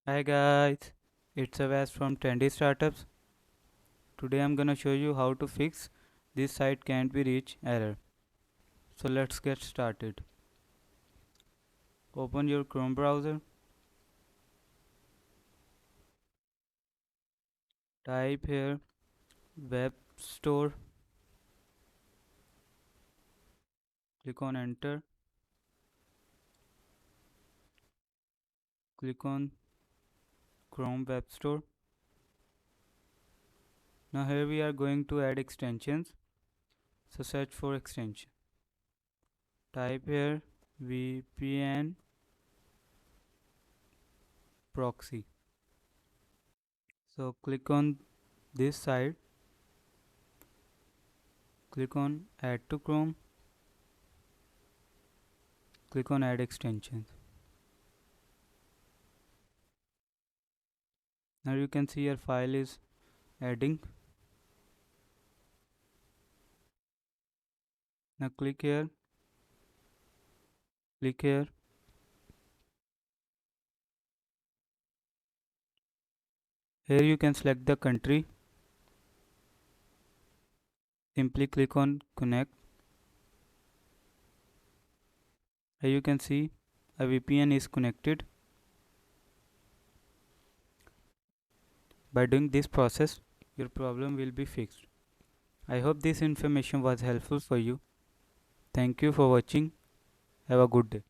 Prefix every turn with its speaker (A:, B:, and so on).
A: Hi guys, it's Avas from Trendy Startups. Today I'm gonna show you how to fix this site can't be reached error. So let's get started. Open your Chrome browser, type here web store, click on enter, click on Chrome web store. Now here we are going to add extensions. So search for extension. Type here VPN proxy. So click on this side, click on add to Chrome, click on add extensions. Now you can see your file is adding. Now click here, click here. Here you can select the country. Simply click on connect. Here you can see a VPN is connected. By doing this process, your problem will be fixed. I hope this information was helpful for you. Thank you for watching. Have a good day.